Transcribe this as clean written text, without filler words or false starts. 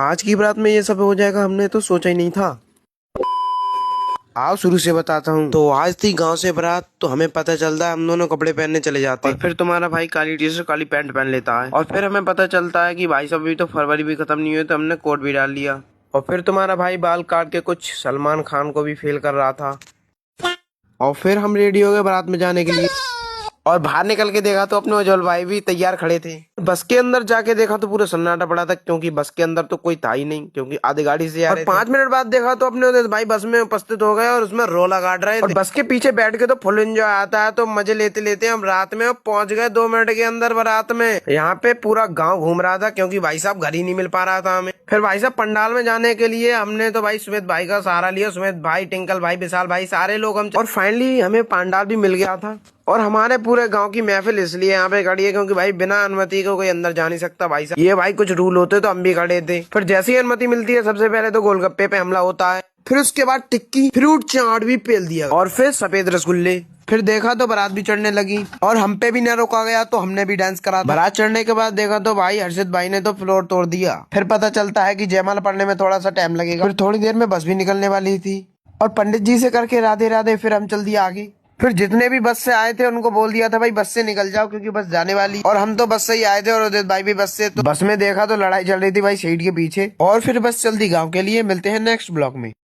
आज की बारात में ये सब हो जाएगा, हमने तो सोचा ही नहीं था। आओ शुरू से बताता हूँ। तो आज थी गांव से बारात, तो हमें पता चलता है हम दोनों कपड़े पहनने चले जाते हैं। और फिर तुम्हारा भाई काली टी शर्ट काली पैंट पहन लेता है। और फिर हमें पता चलता है कि भाई साहब अभी तो फरवरी भी खत्म नहीं हुई, तो हमने कोट भी डाल लिया। और फिर तुम्हारा भाई बाल काट के कुछ सलमान खान को भी फेल कर रहा था। और फिर हम रेडी हो गए बारात में जाने के लिए। और बाहर निकल के देखा तो अपने उज्जवल भाई भी तैयार खड़े थे। बस के अंदर जाके देखा तो पूरा सन्नाटा पड़ा था, क्योंकि बस के अंदर तो कोई था ही नहीं, क्योंकि आधी गाड़ी से आ रहे थे। 5 मिनट बाद देखा तो अपने उज्जवल भाई बस में उपस्थित हो गए और उसमें रोला काट रहे थे। और बस के पीछे बैठ के तो फुल एंजॉय आता है, तो मजे लेते लेते हम रात में पहुंच गए 2 मिनट के अंदर बारात में। यहाँ पे पूरा गाँव घूम रहा था, क्योंकि भाई साहब घर ही नहीं मिल पा रहा था हमें। फिर भाई साहब पंडाल में जाने के लिए हमने तो भाई सुमित भाई का सहारा लिया। सुमित भाई, टिंकल भाई, विशाल भाई, सारे लोग हम। और फाइनली हमें पंडाल भी मिल गया था। और हमारे पूरे गांव की महफिल इसलिए यहाँ पे खड़ी है, क्योंकि भाई बिना अनुमति को कोई अंदर जा नहीं सकता। भाई साहब ये भाई कुछ रूल होते तो हम भी खड़े थे। फिर जैसी ही अनुमति मिलती है, सबसे पहले तो गोलगप्पे पे हमला होता है, फिर उसके बाद टिक्की, फ्रूट चाट भी पेल दिया, और फिर सफेद रसगुल्ले। फिर देखा तो बारात भी चढ़ने लगी और हम पे भी न रोका गया, तो हमने भी डांस करा। बारात चढ़ने के बाद देखा तो भाई हर्षित भाई ने तो फ्लोर तोड़ दिया। फिर पता चलता है कि जयमाला पड़ने में थोड़ा सा टाइम लगेगा। फिर थोड़ी देर में बस भी निकलने वाली थी, और पंडित जी से करके राधे राधे फिर हम चल दिए आगे। फिर जितने भी बस से आए थे उनको बोल दिया था भाई बस से निकल जाओ, क्योंकि बस जाने वाली। और हम तो बस से ही आए थे, और उदित भाई भी बस से। तो बस में देखा तो लड़ाई चल रही थी भाई सीट के पीछे। और फिर बस चल दी गाँव के लिए। मिलते हैं नेक्स्ट ब्लॉग में।